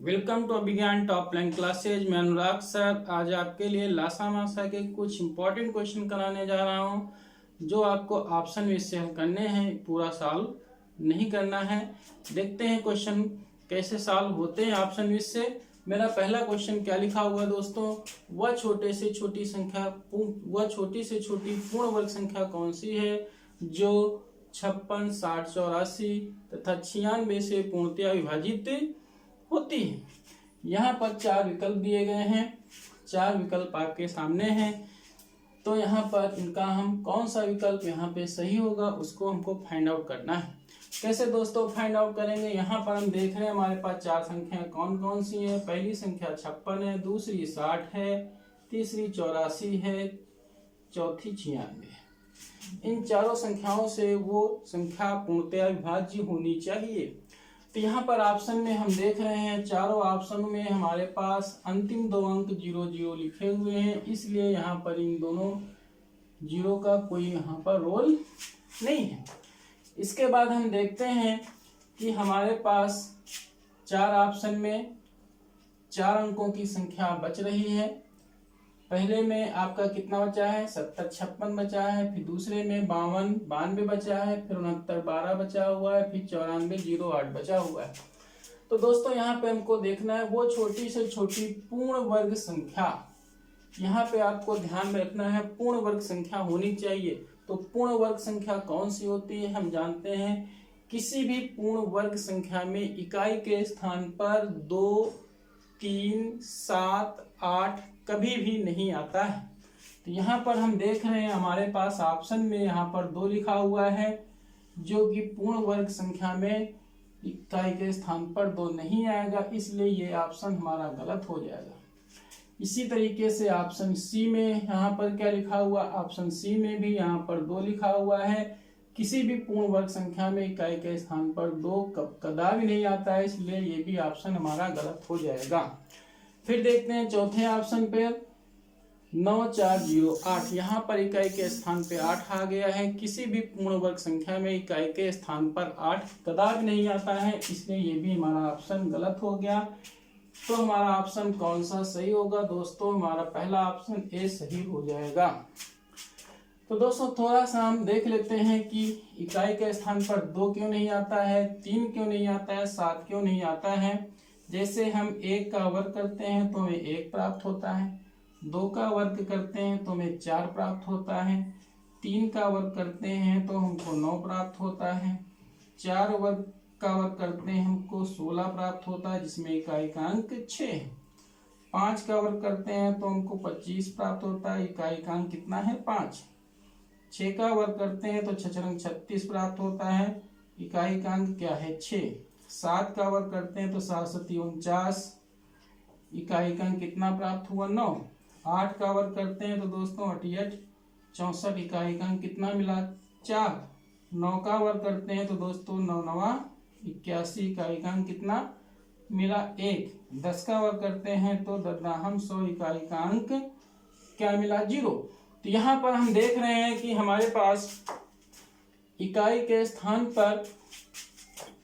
Welcome to Abhigyan top line classes. मैं Anurag sir आज आपके लिए लासा मासा के कुछ इंपॉर्टेंट क्वेश्चन कराने जा रहा हूं जो आपको ऑप्शन में से हल करने हैं, पूरा सॉल्व नहीं करना है। देखते हैं क्वेश्चन कैसे सॉल्व होते हैं ऑप्शन में से। मेरा पहला क्वेश्चन क्या लिखा हुआ है दोस्तों, वह छोटी से छोटी पूर्ण वर्ग संख्या कौन सी है जो 56, 60, 84 तथा 96 से पूर्णतया विभाजित होती है। यहाँ पर 4 विकल्प दिए गए हैं, 4 विकल्प आपके सामने हैं। तो यहाँ पर इनका हम कौन सा विकल्प यहाँ पे सही होगा उसको हमको फाइंड आउट करना है। कैसे दोस्तों फाइंड आउट करेंगे, यहाँ पर हम देख रहे हैं हमारे पास 4 संख्याएं कौन कौन सी हैं। पहली संख्या 56 है, दूसरी 60 है, तीसरी 84 है, चौथी 96 है। इन चारों संख्याओं से वो संख्या पूर्णतया विभाज्य होनी चाहिए। तो यहाँ पर ऑप्शन में हम देख रहे हैं चारों ऑप्शन में हमारे पास अंतिम 2 अंक 00 लिखे हुए हैं, इसलिए यहाँ पर इन दोनों 0 का कोई यहाँ पर रोल नहीं है। इसके बाद हम देखते हैं कि हमारे पास 4 ऑप्शन में 4 अंकों की संख्या बच रही है। पहले में आपका कितना बचा है, 70, 56 बचा है, फिर दूसरे में 52, 92 बचा है, फिर 69, 12 बचा हुआ है, फिर 94, 08 बचा हुआ है। तो दोस्तों यहाँ पे हमको देखना है वो छोटी से छोटी पूर्ण वर्ग संख्या। यहाँ पे आपको ध्यान में रखना है पूर्ण वर्ग संख्या होनी चाहिए। तो पूर्ण वर्ग संख्या कौन सी होती है, हम जानते हैं किसी भी पूर्ण वर्ग संख्या में इकाई के स्थान पर 2, 3, 7, 8 कभी भी नहीं आता है। तो यहाँ पर हम देख रहे हैं हमारे पास ऑप्शन में यहाँ पर 2 लिखा हुआ है जो कि पूर्ण वर्ग संख्या में इकाई के स्थान पर 2 नहीं आएगा, इसलिए ये ऑप्शन हमारा गलत हो जाएगा। इसी तरीके से ऑप्शन सी में यहाँ पर क्या लिखा हुआ, ऑप्शन सी में भी यहाँ पर 2 लिखा हुआ है। किसी भी पूर्ण वर्ग संख्या में इकाई के स्थान पर 2 कदापि नहीं आता है, इसलिए ये भी ऑप्शन हमारा गलत हो जाएगा। फिर देखते हैं चौथे ऑप्शन पे 9408, यहाँ पर इकाई के स्थान पे 8 आ गया है। किसी भी पूर्ण वर्ग संख्या में इकाई के स्थान पर 8 कदापि नहीं आता है, इसलिए ये भी हमारा ऑप्शन गलत हो गया। तो हमारा ऑप्शन कौन सा सही होगा दोस्तों, हमारा पहला ऑप्शन ए सही हो जाएगा। तो दोस्तों थोड़ा सा हम देख लेते हैं कि इकाई के स्थान पर 2 क्यों नहीं आता है, 3 क्यों नहीं आता है, 7 क्यों नहीं आता है। जैसे हम 1 का वर्ग करते हैं तो हमें 1 प्राप्त होता है, 2 का वर्ग करते हैं तो हमें 4 प्राप्त होता है, 3 का वर्ग करते हैं तो हमको 9 प्राप्त होता है, 4 वर्ग का वर्ग करते हैं हमको 16 प्राप्त होता है जिसमें इकाई का अंक 6 है, 5 का वर्ग करते हैं तो हमको 25 प्राप्त होता है, इकाई का अंक कितना है 5, 6 का वर्ग करते हैं तो 6 36 प्राप्त होता है, इकाई का अंक क्या है 6, 7 का वर्ग करते हैं तो 7 7 49, इकाई का अंक कितना प्राप्त हुआ 9, 8 का वर्ग करते हैं तो दोस्तों 88 64, इकाई का अंक कितना मिला 4, 9 का वर्ग करते हैं तो दोस्तों 9 9 81, इकाई का अंक कितना मिला 1, 10 का वर्ग करते हैं तो 10 100, इकाई का अंक क्या मिला 0। तो यहाँ पर हम देख रहे हैं कि हमारे पास इकाई के स्थान पर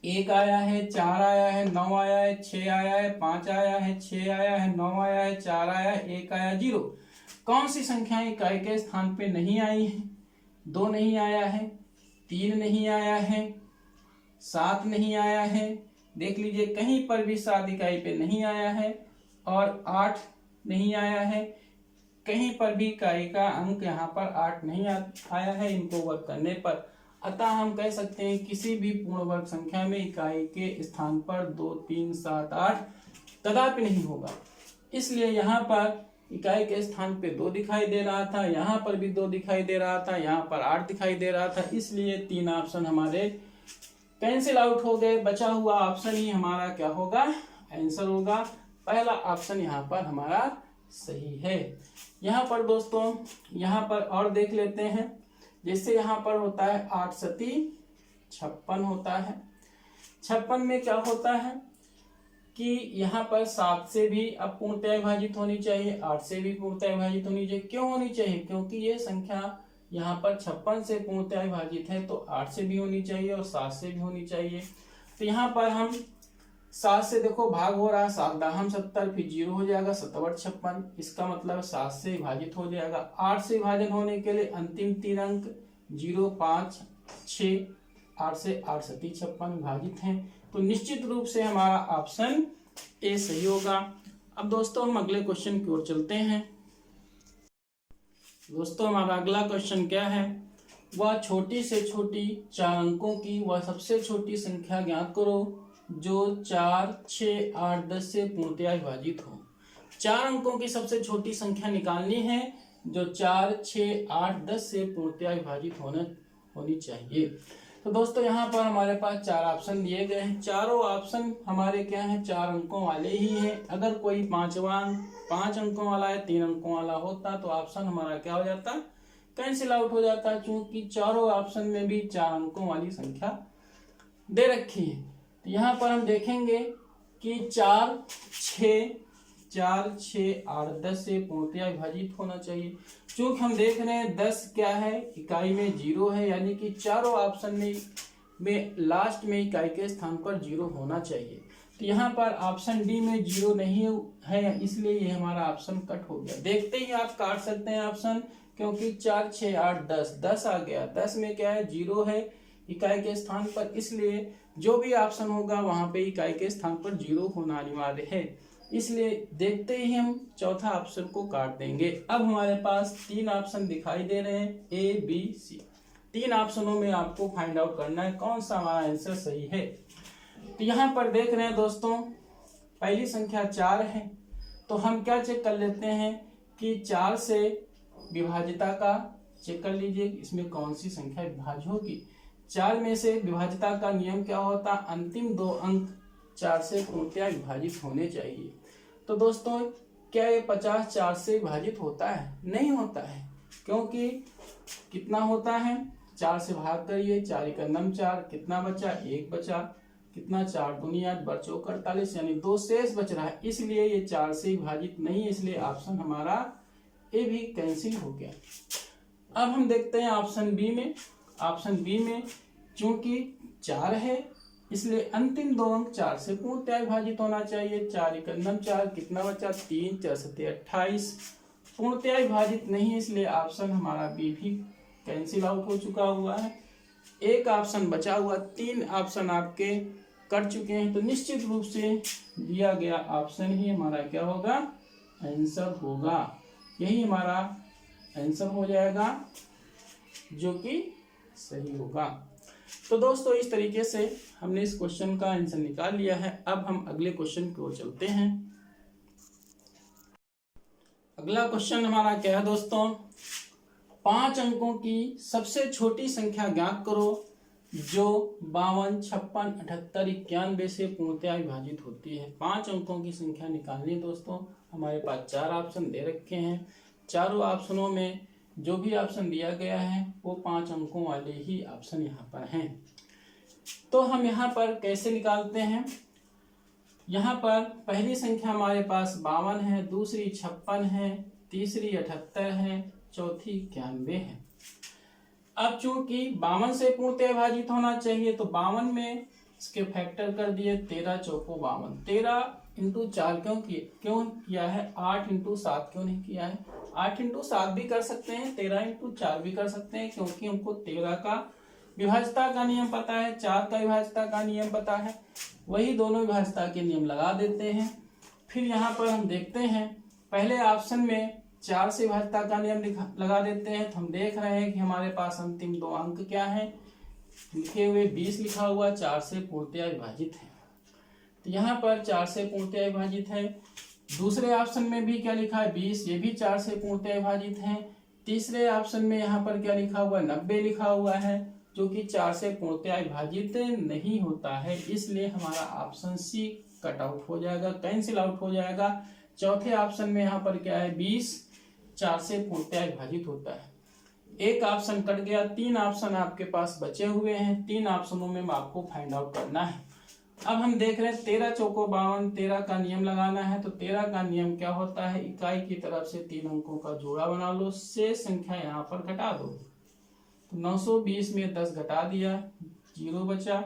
1 आया है, 4 आया है, 9 आया है, 6 आया है, 5 आया है, 6 आया है, 9 आया है, 4 आया है, 1 आया 0। कौन सी संख्या इकाई के स्थान पे नहीं आई है, 2 नहीं आया है, 3 नहीं आया है, 7 नहीं आया है, देख लीजिए कहीं पर भी 7 इकाई पे नहीं आया है, और 8 नहीं आया है, कहीं पर भी इकाई का अंक यहाँ पर 8 नहीं आया है इनको वर्ग करने पर। अतः हम कह सकते हैं किसी भी पूर्ण वर्ग संख्या में इकाई के स्थान पर 2, 3, 7, 8 कदापि नहीं होगा। इसलिए यहाँ पर इकाई के स्थान पे 2 दिखाई दे रहा था, यहाँ पर भी 2 दिखाई दे रहा था, यहाँ पर 8 दिखाई दे रहा था, इसलिए 3 ऑप्शन हमारे कैंसिल आउट हो गए। बचा हुआ ऑप्शन ही हमारा क्या होगा, आंसर होगा। पहला ऑप्शन यहाँ पर हमारा सही है। यहाँ पर दोस्तों यहाँ पर और देख लेते हैं, जैसे यहाँ पर होता है 8 सती 56 होता है। 56 में क्या होता है कि यहाँ पर 7 से भी अब पूर्णतया विभाजित होनी चाहिए, 8 से भी पूर्णतया विभाजित होनी चाहिए। क्यों होनी चाहिए, क्योंकि ये संख्या यहाँ पर 56 से पूर्णतया विभाजित है तो 8 से भी होनी चाहिए और 7 से भी होनी चाहिए। तो यहाँ पर हम 7 से देखो भाग हो रहा है, 7 दाहम 70, फिर 0 हो जाएगा, 7 56, इसका मतलब 7 से विभाजित हो जाएगा। 8 से विभाजन होने के लिए अंतिम 3 अंक 0 5 6, 8 से 8 7 56 विभाजित हैं, तो निश्चित रूप से हमारा ऑप्शन ए सही होगा। अब दोस्तों हम अगले क्वेश्चन की ओर चलते हैं। दोस्तों हमारा अगला क्वेश्चन क्या है, वह छोटी से छोटी 4 अंकों की वह सबसे छोटी संख्या ज्ञात करो जो 4 6 8 10 से पूर्णतया विभाजित हो। 4 अंकों की सबसे छोटी संख्या निकालनी है जो 4 6 8 10 से पूर्णतया विभाजित होनी चाहिए। तो दोस्तों यहाँ पर हमारे पास 4 ऑप्शन दिए गए हैं। चारों ऑप्शन हमारे क्या हैं, 4 अंकों वाले ही हैं। अगर कोई 5 अंकों वाला है, 3 अंकों वाला होता तो ऑप्शन हमारा क्या हो जाता, कैंसिल आउट हो जाता, क्योंकि चारों ऑप्शन में भी 4 अंकों वाली संख्या दे रखी है। तो यहाँ पर हम देखेंगे कि 4 6 8 10 से पूर्णतया विभाजित होना चाहिए। चूंकि हम देख रहे हैं 10 क्या है, इकाई में 0 है, यानी कि चारों ऑप्शन में लास्ट में इकाई के स्थान पर 0 होना चाहिए। तो यहाँ पर ऑप्शन डी में 0 नहीं है, इसलिए ये हमारा ऑप्शन कट हो गया। देखते ही आप काट सकते हैं ऑप्शन, क्योंकि 4 6 8 10 आ गया, 10 में क्या है, 0 है इकाई के स्थान पर, इसलिए जो भी ऑप्शन होगा वहां पे इकाई के स्थान पर 0 होना अनिवार्य है। इसलिए देखते ही हम चौथा ऑप्शन को काट देंगे। अब हमारे पास 3 ऑप्शन दिखाई दे रहे हैं, ए बी सी। 3 ऑप्शनों में आपको फाइंड आउट करना है कौन सा हमारा आंसर सही है। तो यहाँ पर देख रहे हैं दोस्तों, पहली संख्या 4 है, तो हम क्या चेक कर लेते हैं कि 4 से विभाजिता का चेक कर लीजिए, इसमें कौन सी संख्या विभाज्य होगी। 4 में से विभाजिता का नियम क्या होता, अंतिम 2 अंक 4 से पूर्णतया विभाजित होने चाहिए। तो दोस्तों क्या ये 50 4 से विभाजित होता है? नहीं होता है, क्योंकि कितना होता है, 4 से भाग करिए, 4 × 9 4, कितना बचा, 1 बचा, कितना 4 दूनी 8 बचो 48, यानी 2 शेष बच रहा है, इसलिए ये 4 से विभाजित नहीं है, इसलिए ऑप्शन हमारा ए भी कैंसिल हो गया। अब हम देखते हैं ऑप्शन बी में। ऑप्शन बी में चूंकि 4 है, इसलिए अंतिम 2 अंक 4 से पूर्णतया विभाजित होना चाहिए। 4 × 9 4, कितना बचा, 3 4 7 28, पूर्णतया विभाजित नहीं, इसलिए ऑप्शन हमारा बी भी कैंसिल आउट हो चुका हुआ है। एक ऑप्शन बचा हुआ, 3 ऑप्शन आपके कट चुके हैं, तो निश्चित रूप से दिया गया ऑप्शन ही हमारा क्या होगा, आंसर होगा। यही हमारा आंसर हो जाएगा, जो कि सही होगा। तो दोस्तों इस तरीके से हमने इस क्वेश्चन का आंसर निकाल लिया है। अब हम अगले क्वेश्चन की ओर चलते हैं। अगला क्वेश्चन हमारा क्या है दोस्तों, 5 अंकों की सबसे छोटी संख्या ज्ञात करो जो 52 56 78 91 से पूर्णतया विभाजित होती है। 5 अंकों की संख्या निकालनी है दोस्तों। हमारे पास 4 ऑप्शन दे रखे हैं, चारों ऑप्शनों में जो भी ऑप्शन दिया गया है वो 5 अंकों वाले ही ऑप्शन यहाँ पर हैं। तो हम यहाँ पर कैसे निकालते हैं, यहाँ पर पहली संख्या हमारे पास 52 है, दूसरी 56 है, तीसरी 78 है, चौथी 91 है। अब चूंकि 52 से पूर्णतया विभाजित होना चाहिए, तो 52 में इसके फैक्टर कर दिए, 13 चौको 52, 13 × 4 क्यों किया है, 8 × 7 क्यों नहीं किया है। 8 × 7 भी कर सकते हैं, 13 × 4 भी कर सकते हैं, क्योंकि हमको 13 का विभाज्यता का नियम पता है, 4 का विभाज्यता का नियम पता है, वही दोनों विभाज्यता के नियम लगा देते हैं। फिर यहाँ पर हम देखते हैं, पहले ऑप्शन में 4 से विभाज्यता का नियम लगा देते हैं, तो हम देख रहे हैं कि हमारे पास अंतिम 2 अंक क्या है, लिखे हुए 20 लिखा हुआ, 4 से पूर्णतया विभाजित है। तो यहाँ पर 4 से पूर्णतया विभाजित है। दूसरे ऑप्शन में भी क्या लिखा है, 20, ये भी 4 से पूर्णतया विभाजित है। तीसरे ऑप्शन में यहाँ पर क्या लिखा हुआ है, 90 लिखा हुआ है, जो कि 4 से पूर्णतया विभाजित नहीं होता है, इसलिए हमारा ऑप्शन सी कट आउट हो जाएगा, कैंसिल आउट हो जाएगा। चौथे ऑप्शन में यहाँ पर क्या है, 20 4 से पूर्णतया विभाजित होता है। एक ऑप्शन कट गया, 3 ऑप्शन आपके पास बचे हुए हैं, 3 ऑप्शनों में आपको फाइंड आउट करना है। अब हम देख रहे हैं 13 चौको 52, 13 का नियम लगाना है। तो 13 का नियम क्या होता है, इकाई की तरफ से 3 अंकों का जोड़ा बना लो, शेष संख्या यहाँ पर घटा दो। तो 920 में 10 घटा दिया, 0 बचा,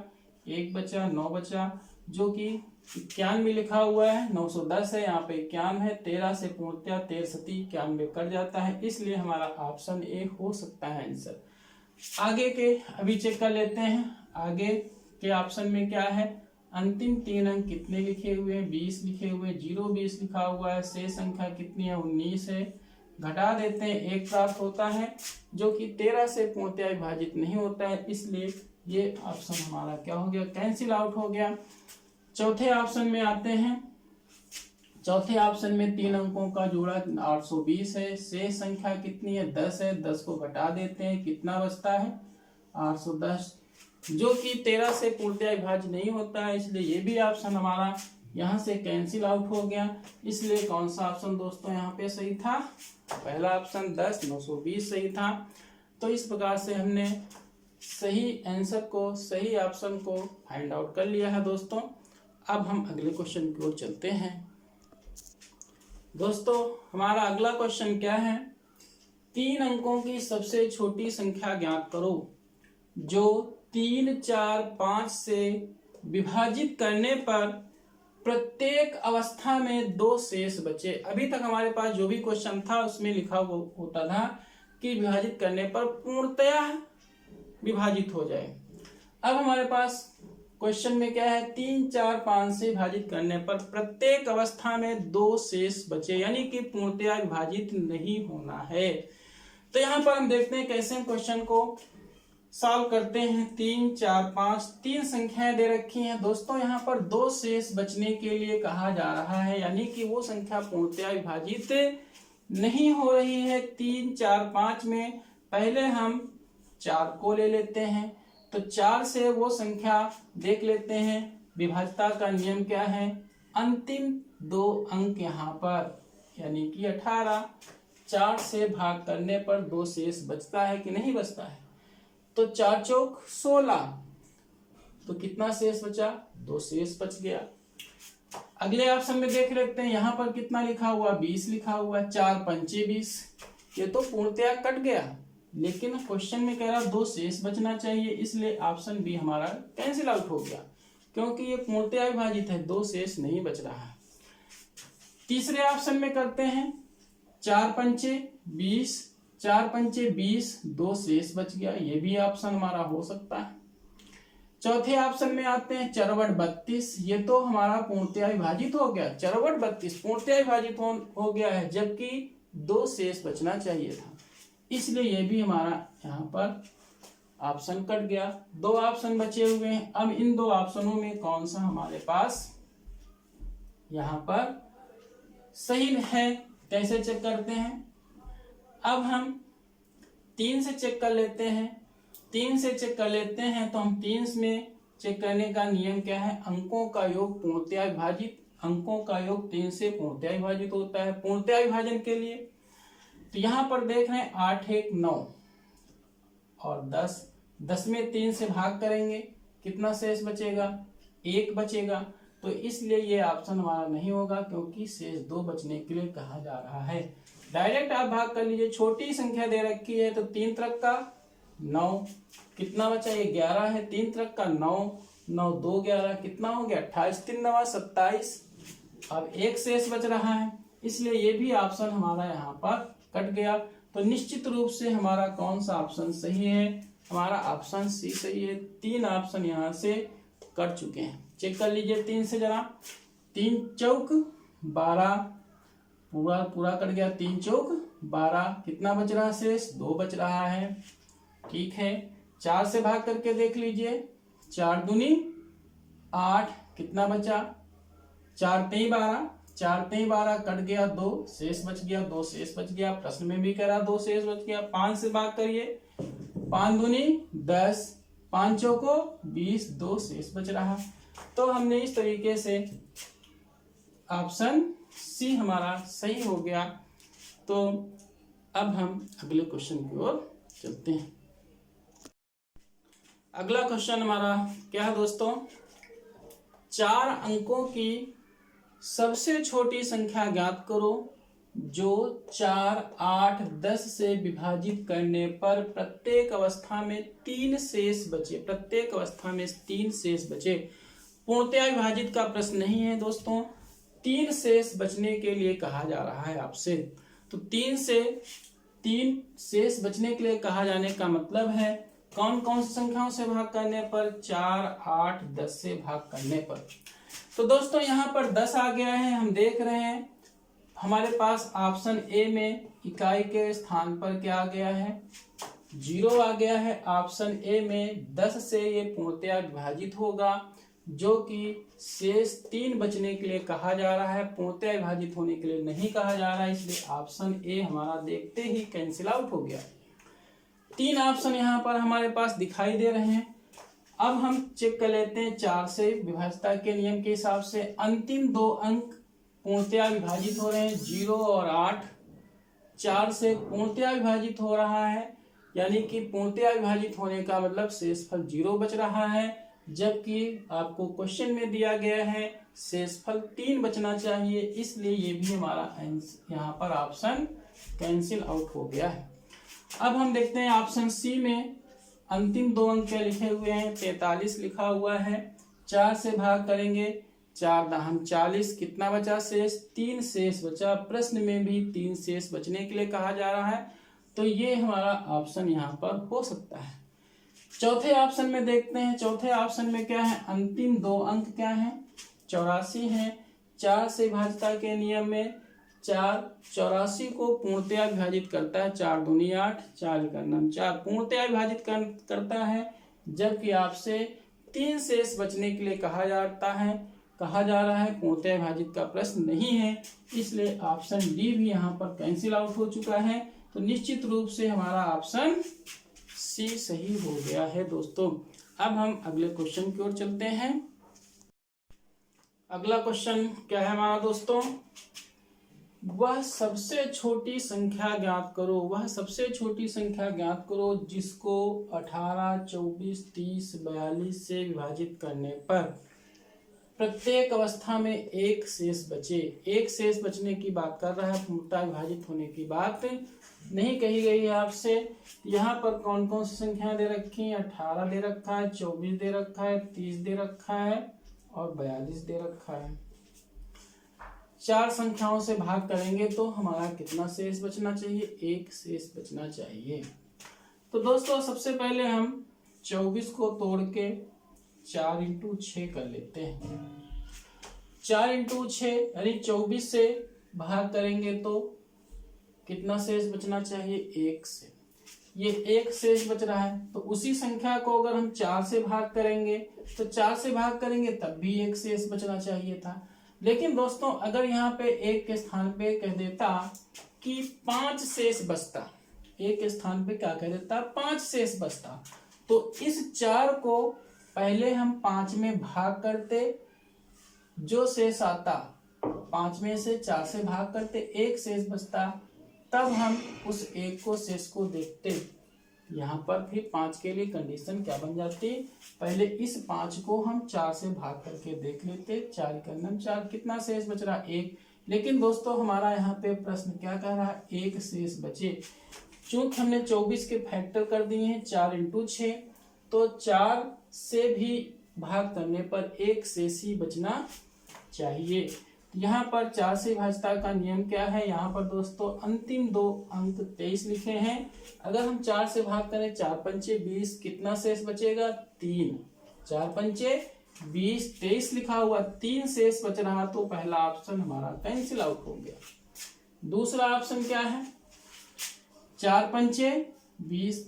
1 बचा, 9 बचा, जो कि 91 लिखा हुआ है, 910 है, यहाँ पे 91 है, 13 से पूर्णतया 13 सती 91 कट जाता है, इसलिए हमारा ऑप्शन ए हो सकता है आंसर। आगे के अभी चेक कर लेते हैं, आगे के ऑप्शन में क्या है। अंतिम 3 अंक कितने लिखे हुए हैं, 20 लिखे हुए, 0 20 लिखा हुआ है, शेष संख्या कितनी है, 19 है। घटा देते हैं, 1 प्राप्त होता है जो कि 13 से पूर्णतया विभाजित नहीं होता है, इसलिए ये ऑप्शन हमारा क्या हो गया, कैंसिल आउट हो गया। चौथे ऑप्शन में आते हैं। चौथे ऑप्शन में 3 अंकों का जोड़ा 820 है, शेष संख्या कितनी है, 10 है। 10 को घटा देते हैं, कितना बचता है, 810, जो कि 13 से पूर्णतया विभाज्य नहीं होता है, इसलिए ये भी ऑप्शन हमारा यहाँ से कैंसिल आउट हो गया। इसलिए कौन सा ऑप्शन दोस्तों यहाँ पे सही था, पहला ऑप्शन 10 920 सही था। तो इस प्रकार से हमने सही आंसर को, सही ऑप्शन को फाइंड आउट कर लिया है दोस्तों। अब हम अगले क्वेश्चन की ओर चलते हैं। दोस्तों हमारा अगला क्वेश्चन क्या है, 3 अंकों की सबसे छोटी संख्या ज्ञात करो जो 3 4 5 से विभाजित करने पर प्रत्येक अवस्था में 2 शेष बचे। अभी तक हमारे पास जो भी क्वेश्चन था उसमें लिखा होता था कि विभाजित करने पर पूर्णतया विभाजित हो जाए। अब हमारे पास क्वेश्चन में क्या है, 3 4 5 से विभाजित करने पर प्रत्येक अवस्था में 2 शेष बचे, यानी कि पूर्णतया विभाजित नहीं होना है। तो यहाँ पर हम देखते हैं कैसे हम क्वेश्चन को सॉल्व करते हैं। 3 4 5 3 संख्याएं दे रखी हैं दोस्तों, यहाँ पर 2 शेष बचने के लिए कहा जा रहा है, यानी कि वो संख्या पूर्णतया विभाजित नहीं हो रही है। 3 4 5 में पहले हम 4 को ले लेते हैं, तो 4 से वो संख्या देख लेते हैं। विभाज्यता का नियम क्या है, अंतिम 2 अंक यहाँ पर यानी कि 18, 4 से भाग करने पर 2 शेष बचता है कि नहीं बचता है, तो 4 चौक 16, तो कितना शेष बचा, 2 शेष बच गया। अगले ऑप्शन में देख लेते हैं, यहाँ पर कितना लिखा हुआ, 20 लिखा हुआ, 4 पंचे 20, ये तो पूर्णतया कट गया, लेकिन क्वेश्चन में कह रहा 2 शेष बचना चाहिए, इसलिए ऑप्शन बी हमारा कैंसिल आउट हो गया, क्योंकि ये पूर्णतया विभाजित है, 2 शेष नहीं बच रहा है। तीसरे ऑप्शन में करते हैं, 4 पंचे 20, 4 पंचे 20, 2 शेष बच गया, ये भी ऑप्शन हमारा हो सकता है। चौथे ऑप्शन में आते हैं, 4 32, ये तो हमारा पूर्णतया विभाजित हो गया, 4 32 पूर्णतया विभाजित हो गया है, जबकि 2 शेष बचना चाहिए था, इसलिए ये भी हमारा यहाँ पर ऑप्शन कट गया। 2 ऑप्शन बचे हुए हैं। अब इन 2 ऑप्शनों में कौन सा हमारे पास यहाँ पर सही है, कैसे चेक करते हैं। अब हम 3 से चेक कर लेते हैं। 3 से चेक कर लेते हैं तो हम 3 में चेक करने का नियम क्या है, अंकों का योग पूर्णतया विभाजित, अंकों का योग 3 से पूर्णतया विभाजित होता है पूर्णतया विभाजन के लिए। तो यहाँ पर देख रहे हैं 8 1 9 और 10, 10 में 3 से भाग करेंगे, कितना शेष बचेगा, 1 बचेगा, तो इसलिए ये ऑप्शन हमारा नहीं होगा, क्योंकि शेष 2 बचने के लिए कहा जा रहा है। डायरेक्ट आप भाग कर लीजिए, छोटी संख्या दे रखी है, तो 3 त्रिक का 9, कितना बचा, ये 11 है, 3 त्रिक का 9, 9 2 11, कितना हो गया, 28 3 9 27, अब 1 शेष बच रहा है, इसलिए ये भी ऑप्शन हमारा यहाँ पर कट गया। तो निश्चित रूप से हमारा कौन सा ऑप्शन सही है, हमारा ऑप्शन सी सही है। 3 ऑप्शन यहाँ से कट चुके हैं, चेक कर लीजिए 3 से जरा। 3 चौक 12, पूरा कट गया, 3 चौक 12, कितना बच रहा है शेष, 2 बच रहा है, ठीक है। 4 से भाग करके देख लीजिए, 4 दूनी 8, कितना बचा, 4 3 12, 4 3 12 कट गया, 2 शेष बच गया, 2 शेष बच गया, प्रश्न में भी कह रहा 2 शेष बच गया। 5 से भाग करिए, 5 दूनी 10, 5 चौको 20, 2 शेष बच रहा। तो हमने इस तरीके से ऑप्शन सी हमारा सही हो गया। तो अब हम अगले क्वेश्चन की ओर चलते हैं। अगला क्वेश्चन हमारा क्या है दोस्तों, 4 अंकों की सबसे छोटी संख्या ज्ञात करो जो 4 8 10 से विभाजित करने पर प्रत्येक अवस्था में 3 शेष बचे, प्रत्येक अवस्था में 3 शेष बचे। पूर्णतया विभाजित का प्रश्न नहीं है दोस्तों, 3 शेष बचने के लिए कहा जा रहा है आपसे। तो 3 शेष बचने के लिए कहा जाने का मतलब है कौन कौन सी संख्याओं से भाग करने पर, 4, 8, 10 से भाग करने पर। तो दोस्तों यहाँ पर 10 आ गया है, हम देख रहे हैं हमारे पास ऑप्शन ए में इकाई के स्थान पर क्या आ गया है, 0 आ गया है। ऑप्शन ए में 10 से ये पूर्णतया विभाजित होगा, जो कि शेष 3 बचने के लिए कहा जा रहा है, पूर्णतया विभाजित होने के लिए नहीं कहा जा रहा है, इसलिए ऑप्शन ए हमारा देखते ही कैंसिल आउट हो गया। 3 ऑप्शन यहाँ पर हमारे पास दिखाई दे रहे हैं। अब हम चेक कर लेते हैं 4 से विभाज्यता के नियम के हिसाब से अंतिम 2 अंक पूर्णतया विभाजित हो रहे हैं, 0 और 8। 4 से पूर्णतया विभाजित हो रहा है, यानी कि पूर्णतया विभाजित होने का मतलब शेषफल 0 बच रहा है, जबकि आपको क्वेश्चन में दिया गया है शेषफल 3 बचना चाहिए, इसलिए ये भी हमारा यहाँ पर ऑप्शन कैंसिल आउट हो गया है। अब हम देखते हैं ऑप्शन सी में अंतिम 2 अंक क्या लिखे हुए हैं, 43 लिखा हुआ है। 4 से भाग करेंगे, 4 दाहम 40, कितना बचा शेष, 3 शेष बचा। प्रश्न में भी 3 शेष बचने के लिए कहा जा रहा है, तो ये हमारा ऑप्शन यहाँ पर हो सकता है। चौथे ऑप्शन में देखते हैं, चौथे ऑप्शन में क्या है, अंतिम 2 अंक क्या है, 84 है। 4 से विभाज्यता के नियम में 4 84 को पूर्णतया विभाजित करता है, 4 दूनी 8, 4 का नाम 4 पूर्णतया विभाजित करता है, जबकि आपसे 3 शेष बचने के लिए कहा जा रहा है, पूर्णतया विभाजित का प्रश्न नहीं है, इसलिए ऑप्शन डी भी यहाँ पर कैंसिल आउट हो चुका है। तो निश्चित रूप से हमारा ऑप्शन सी सही हो गया है दोस्तों। अब हम अगले क्वेश्चन की ओर चलते हैं। अगला क्वेश्चन क्या है हमारा दोस्तों, वह सबसे छोटी संख्या ज्ञात करो, वह सबसे छोटी संख्या ज्ञात करो जिसको 18, 24, 30, 42 से विभाजित करने पर प्रत्येक अवस्था में एक शेष बचे। एक शेष बचने की बात कर रहा है, पूर्णतः विभाजित होने की बात नहीं कही गई है आपसे। यहाँ पर कौन कौन सी संख्या दे रखी है, 18 दे रखा है, 24 दे रखा है, 30 दे रखा है और 42 दे रखा है। 4 संख्याओं से भाग करेंगे तो हमारा कितना शेष बचना चाहिए, एक शेष बचना चाहिए। तो दोस्तों सबसे पहले हम 24 को तोड़ के 4 × 6 कर लेते हैं। 4 × 6 यानी 24 से भाग करेंगे तो कितना शेष बचना चाहिए, 1 से। ये 1 शेष बच रहा है, तो उसी संख्या को अगर हम 4 से भाग करेंगे तो 4 से भाग करेंगे तब भी 1 शेष बचना चाहिए था। लेकिन दोस्तों अगर यहाँ पे 1 के स्थान पे कह देता कि 5 शेष बचता, 1 के स्थान पे क्या कह देता, 5 शेष बचता, तो इस 4 को पहले हम 5 में भाग करते, जो शेष आता 5 में से 4 से भाग करते, 1 शेष बचता, तब हम उस 1 को शेष को देखते। यहाँ पर फिर 5 के लिए कंडीशन क्या बन जाती, पहले इस 5 को हम 4 से भाग करके देख लेते, 4 का नाम 4, कितना शेष बच रहा, 1। लेकिन दोस्तों हमारा यहाँ पे प्रश्न क्या कह रहा है, 1 शेष बचे। चूंकि हमने 24 के फैक्टर कर दिए हैं 4 × 6, तो 4 से भी भाग करने पर 1 शेष ही बचना चाहिए। यहाँ पर 4 से विभाज्यता का नियम क्या है, यहाँ पर दोस्तों अंतिम 2 अंक 23 लिखे हैं। अगर हम 4 से भाग करें, 4 × 5 = 20, कितना शेष बचेगा, 3। 4 × 5 = 20, 23 लिखा हुआ, 3 शेष बच रहा, तो पहला ऑप्शन हमारा कैंसिल आउट हो गया। दूसरा ऑप्शन क्या है, 4 × 5 = 20,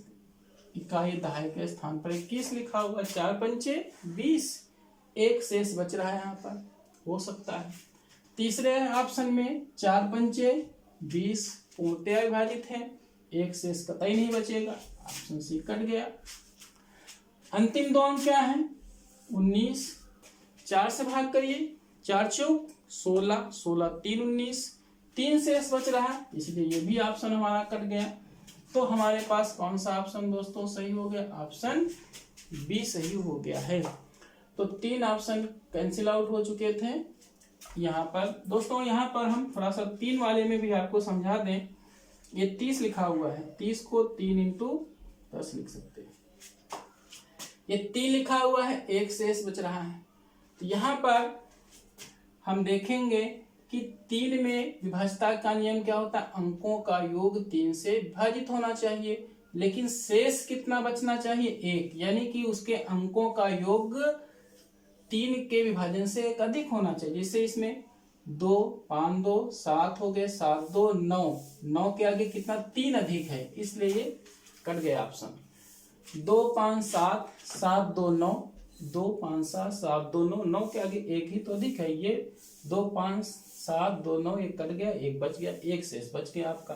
इकाई दहाई के स्थान पर 21 लिखा हुआ, 4 × 5 = 20, 1 शेष बच रहा है, यहाँ पर हो सकता है। तीसरे ऑप्शन में 4 × 5 = 20 पूर्णतया विभाजित है, 1 शेष कतई नहीं बचेगा, ऑप्शन सी कट गया। अंतिम 2 अंक क्या है, 19, 4 से भाग करिए, 4 × 4 = 16, 16 × 3 = 19, 3 शेष बच रहा है, इसलिए ये भी ऑप्शन हमारा कट गया। तो हमारे पास कौन सा ऑप्शन दोस्तों सही हो गया, ऑप्शन बी सही हो गया है। तो 3 ऑप्शन कैंसिल आउट हो चुके थे। यहाँ पर दोस्तों, यहाँ पर हम थोड़ा सा 3 वाले में भी आपको समझा दें, ये 30 लिखा हुआ है, 30 को 3 × 10 लिख सकते हैं। ये 3 लिखा हुआ है, 1 शेष बच रहा है, तो यहाँ पर हम देखेंगे कि 3 में विभाज्यता का नियम क्या होता है, अंकों का योग 3 से विभाजित होना चाहिए, लेकिन शेष कितना बचना चाहिए, 1, यानी कि उसके अंकों का योग 3 के विभाजन से एक अधिक होना चाहिए। जैसे इसमें 2, 5, 2, 7 हो गए, 7, 2, 9, 9 के आगे कितना 3 अधिक है, इसलिए ये कट गया ऑप्शन। 2, 5, 7, 7, 2, 9, 2, 5, 7, 7, 2, 9, 9 के आगे एक ही तो अधिक है, ये 2, 5, 7, 2, 9, एक कट गया, एक बच गया, एक शेष बच गया आपका।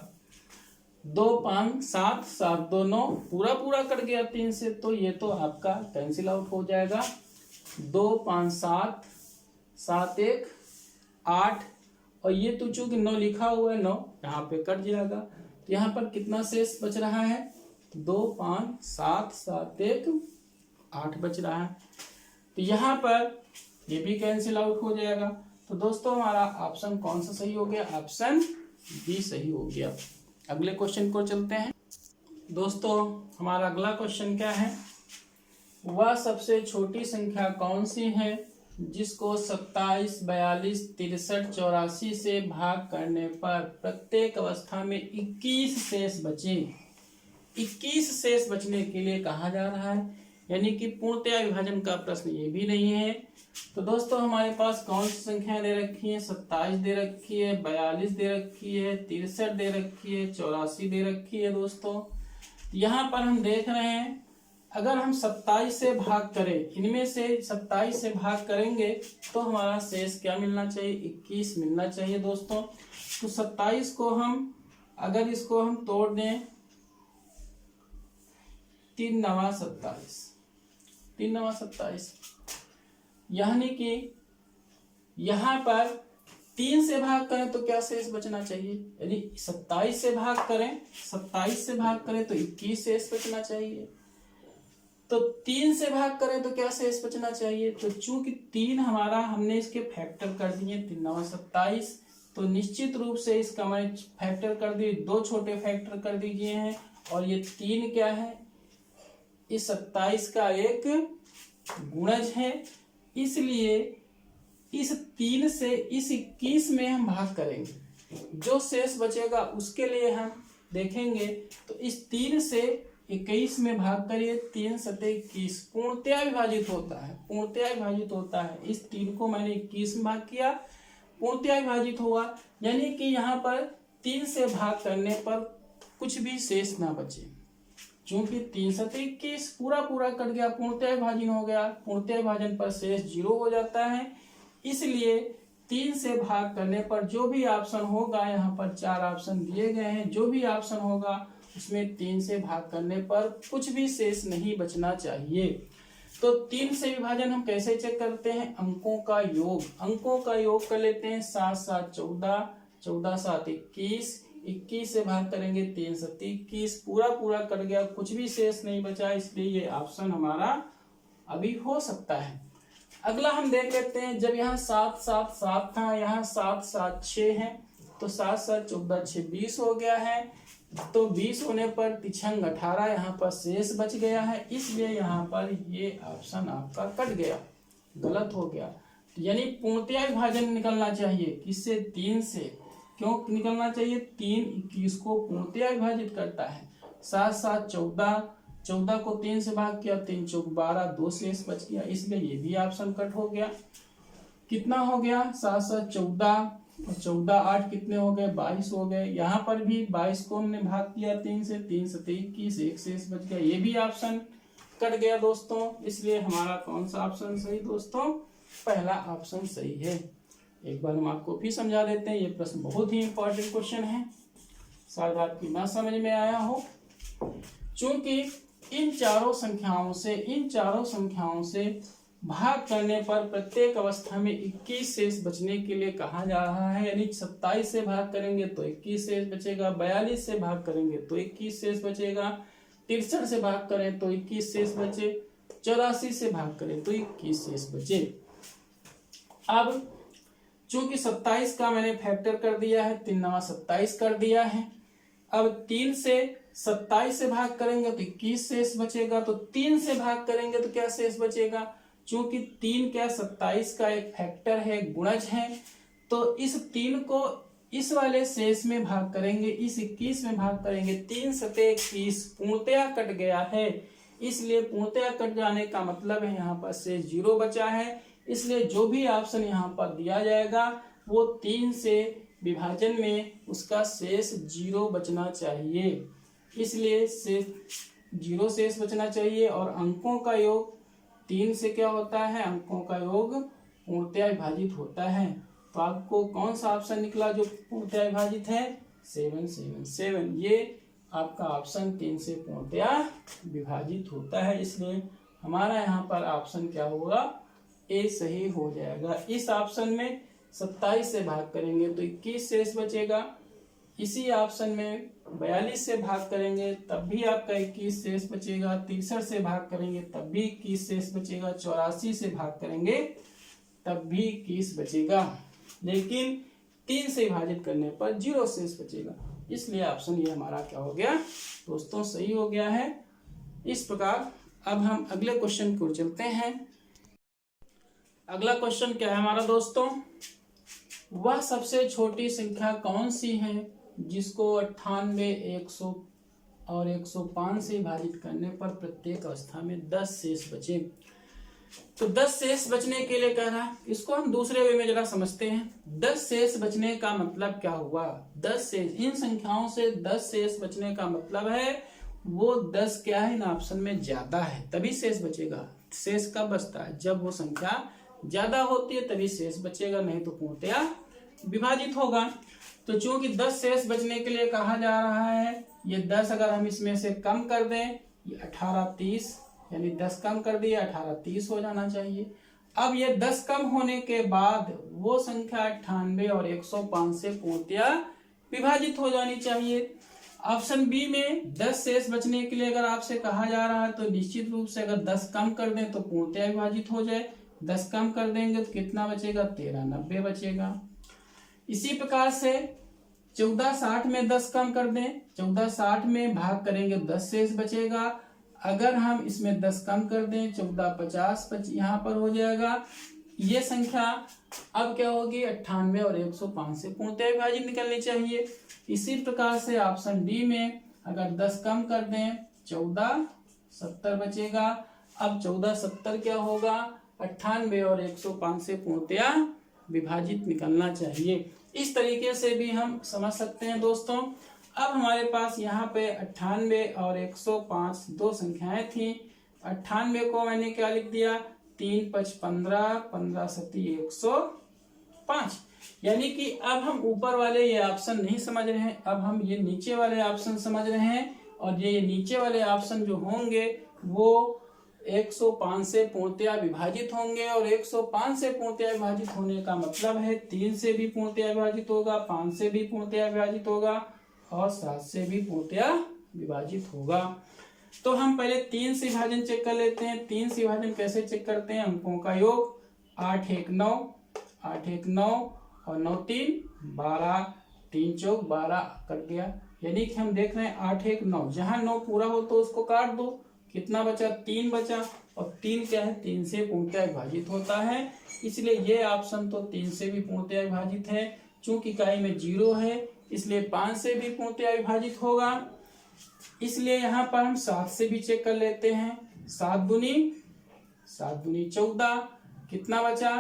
2, 5, 7, 7, 2, 9 पूरा पूरा कट गया 3 से, तो ये तो आपका कैंसिल आउट हो जाएगा। 2, 5, 7, 7, 1, 8 और ये तो चूंकि 9 लिखा हुआ है 9 यहाँ पे कट जाएगा, तो यहाँ पर कितना शेष बच रहा है, 2, 5, 7, 7, 1, 8 बच रहा है, तो यहाँ पर ये भी कैंसिल आउट हो जाएगा। तो दोस्तों हमारा ऑप्शन कौन सा सही हो गया, ऑप्शन बी सही हो गया। अगले क्वेश्चन को चलते हैं। दोस्तों हमारा अगला क्वेश्चन क्या है, वह सबसे छोटी संख्या कौन सी है जिसको 27, 42, 63, 84 से भाग करने पर प्रत्येक अवस्था में 21 शेष बचे। 21 शेष बचने के लिए कहा जा रहा है, यानी कि पूर्णतया विभाजन का प्रश्न ये भी नहीं है। तो दोस्तों हमारे पास कौन सी संख्या दे रखी है, 27 दे रखी है, 42 दे रखी है, 63 दे रखी है, 84 दे रखी है। दोस्तों यहाँ पर हम देख रहे हैं, अगर हम 27 से भाग करें, इनमें से 27 से भाग करेंगे तो हमारा शेष क्या मिलना चाहिए, 21 मिलना चाहिए। दोस्तों तो 27 को हम अगर इसको हम तोड़ दें, 3 9 27, 3 9 27, यानी कि यहाँ पर 3 से भाग करें तो क्या शेष बचना चाहिए, यानी 27 से भाग करें, 27 से भाग करें तो 21 शेष बचना चाहिए। तो 3 से भाग करें तो क्या शेष बचना चाहिए, तो चूंकि 3 हमारा हमने इसके फैक्टर कर दिए 3 9 27, तो निश्चित रूप से इसका मैं फैक्टर कर दिए, 2 छोटे फैक्टर कर दीजिए हैं, और ये 3 क्या है, इस 27 का एक गुणज है, इसलिए इस 3 से इस 21 में हम भाग करेंगे, जो शेष बचेगा उसके लिए हम देखेंगे। तो इस 3 से 21 में भाग करिए, 3 7 21 पूर्णतया विभाजित होता है, पूर्णतया विभाजित होता है। इस 3 को मैंने 21 में भाग किया, पूर्णतया विभाजित हुआ, यानी कि यहाँ पर 3 से भाग करने पर कुछ भी शेष ना बचे, क्योंकि 3 7 21 पूरा पूरा कट गया, पूर्णतया विभाजन हो गया, पूर्णतया विभाजन पर शेष 0 हो जाता है। इसलिए 3 से भाग करने पर जो भी ऑप्शन होगा, यहाँ पर 4 ऑप्शन दिए गए हैं, जो भी ऑप्शन होगा उसमें 3 से भाग करने पर कुछ भी शेष नहीं बचना चाहिए। तो 3 से विभाजन हम कैसे चेक करते हैं, अंकों का योग, अंकों का योग कर लेते हैं, 7 7 14, 14 7 21, 21 से भाग करेंगे 3 7 21, पूरा पूरा कट गया, कुछ भी शेष नहीं बचा, इसलिए ये ऑप्शन हमारा अभी हो सकता है। अगला हम देख लेते हैं, जब यहाँ 7 7 7 था, यहाँ 7 7 6 है, तो 7 7 14 6 20 हो गया है, तो 20 होने पर तिछंग 18 यहाँ पर शेष बच गया है, इसलिए यहाँ पर ये ऑप्शन आपका कट गया, गलत हो गया। तो यानी पूर्णतया विभाजन निकलना चाहिए, किससे, 3 से। क्यों निकलना चाहिए, 3 21 को पूर्णतया विभाजित करता है। 7 7 14, 14 को 3 से भाग किया, 3 4 12, 2 शेष बच गया, इसलिए ये भी ऑप्शन कट हो गया। कितना हो गया, 7 7 14, 14 8 कितने हो गए, 22 हो गए। यहाँ पर भी 22 को हमने भाग किया 3 से, 3 7 21, एक शेष बच गया, ये भी ऑप्शन कट गया दोस्तों। इसलिए हमारा कौन सा ऑप्शन सही दोस्तों, पहला ऑप्शन सही है। एक बार हम आपको भी समझा देते हैं, ये प्रश्न बहुत ही इंपॉर्टेंट क्वेश्चन है, शायद आपकी ना समझ में आया हो। चूंकि इन चारों संख्याओं से भाग करने पर प्रत्येक अवस्था में 21 शेष बचने के लिए कहा जा रहा है, यानी 27 से भाग करेंगे तो 21 शेष बचेगा, 42 से भाग करेंगे तो 21 शेष बचेगा, 63 से भाग करें तो 21 शेष बचे, 84 से भाग करें तो 21 शेष बचे। अब चूंकि 27 का मैंने फैक्टर कर दिया है, 3 9 27 कर दिया है। अब 3 से 27 से भाग करेंगे तो 21 शेष बचेगा, तो 3 से भाग करेंगे तो क्या शेष बचेगा, चूंकि 3 क्या 27 का एक फैक्टर है, गुणज है, तो इस 3 को इस वाले शेष में भाग करेंगे, इस 21 में भाग करेंगे। 3 सते 21 पूर्णतया कट गया है, इसलिए पूर्णतया कट जाने का मतलब है यहाँ पर शेष 0 बचा है। इसलिए जो भी ऑप्शन यहाँ पर दिया जाएगा वो 3 से विभाजन में उसका शेष 0 बचना चाहिए, इसलिए शेष 0 शेष बचना चाहिए। और अंकों का योग 3 से क्या होता है, अंकों का योग पूर्णतया विभाजित होता है। तो आपको कौन सा ऑप्शन निकला जो पूर्णतया विभाजित है, 777। ये आपका ऑप्शन 3 से पूर्णतया विभाजित होता है, इसलिए हमारा यहाँ पर ऑप्शन क्या होगा, ए सही हो जाएगा। इस ऑप्शन में 27 से भाग करेंगे तो 21 शेष बचेगा, इसी ऑप्शन में 42 से भाग करेंगे तब भी आपका 21 शेष बचेगा, 63 से भाग करेंगे तब भी 21 शेष बचेगा, 84 से भाग करेंगे तब भी 21 बचेगा, लेकिन 3 से विभाजित करने पर 0 शेष बचेगा। इसलिए ऑप्शन ये हमारा क्या हो गया दोस्तों, सही हो गया है। इस प्रकार अब हम अगले क्वेश्चन की ओर चलते हैं। अगला क्वेश्चन क्या है हमारा दोस्तों, वह सबसे छोटी संख्या कौन सी है जिसको 98, 100 और 105 से विभाजित करने पर प्रत्येक अवस्था में 10 शेष बचे। तो 10 शेष बचने के लिए कह रहा है, इसको हम दूसरे वे में जरा समझते हैं। 10 शेष बचने का मतलब क्या हुआ, 10 शेष, इन संख्याओं से 10 शेष बचने का मतलब है वो 10 क्या है इन ऑप्शन में ज्यादा है, तभी शेष बचेगा। शेष कब बचता है, जब वो संख्या ज्यादा होती है तभी शेष बचेगा, नहीं तो पूर्णतया विभाजित होगा। तो चूंकि 10 शेष बचने के लिए कहा जा रहा है, ये 10 अगर हम इसमें से कम कर दें, ये 18, 30, यानी 10 कम कर दिए 18, 30 हो जाना चाहिए। अब ये 10 कम होने के बाद वो संख्या 98 और 105 से पूर्णतया विभाजित हो जानी चाहिए। ऑप्शन बी में 10 शेष बचने के लिए अगर आपसे कहा जा रहा है तो निश्चित रूप से अगर 10 कम कर दें तो पूर्णतया विभाजित हो जाए, 10 कम कर देंगे तो कितना बचेगा, 13, 90 बचेगा। इसी प्रकार से 14, 60 में 10 कम कर दें, 14, 60 में भाग करेंगे 10 शेष बचेगा। अगर हम इसमें 10 कम कर दें 14, 50 यहाँ पर हो जाएगा। ये संख्या अब क्या होगी, 98 और 105 से पूर्णतया विभाजित निकलनी चाहिए। इसी प्रकार से ऑप्शन डी में अगर 10 कम कर दें 14, 70 बचेगा। अब 14, 70 क्या होगा, 98 और 105 से पूर्णतया विभाजित निकलना चाहिए। इस तरीके से भी हम समझ सकते हैं दोस्तों। अब हमारे पास यहाँ पे 98 और 105 दो संख्याएं थी। 98 को मैंने क्या लिख दिया, 3, 5, 15, 15, 7, 105। यानी कि अब हम ऊपर वाले ये ऑप्शन नहीं समझ रहे हैं, अब हम ये नीचे वाले ऑप्शन समझ रहे हैं। और ये नीचे वाले ऑप्शन जो होंगे वो 105 से पूर्णतया विभाजित होंगे, और 105 से पूर्णतया विभाजित होने का मतलब है 3 से भी पूर्णतया विभाजित होगा, 5 से भी पूर्णतया विभाजित होगा और 7 से भी पूर्णतया विभाजित होगा। तो हम पहले 3 से विभाजन चेक कर लेते हैं। 3 से विभाजन कैसे चेक करते हैं, अंकों का योग 8, 1, 9, 8, 1, 9 और 9, 3, 12, 3 चौक 12 कट गया। यानी कि हम देख रहे हैं 8, 1, 9, जहां 9 पूरा हो तो उसको काट दो, कितना बचा, 3 बचा। और 3 क्या है, 3 से पूर्णतया विभाजित होता है, इसलिए ये ऑप्शन तो 3 से भी पूर्णतया विभाजित है। चूंकि इकाई में 0 है इसलिए 5 से भी पूर्णतया विभाजित होगा। इसलिए यहाँ पर हम 7 से भी चेक कर लेते हैं। 7 दूनी 14, कितना बचा,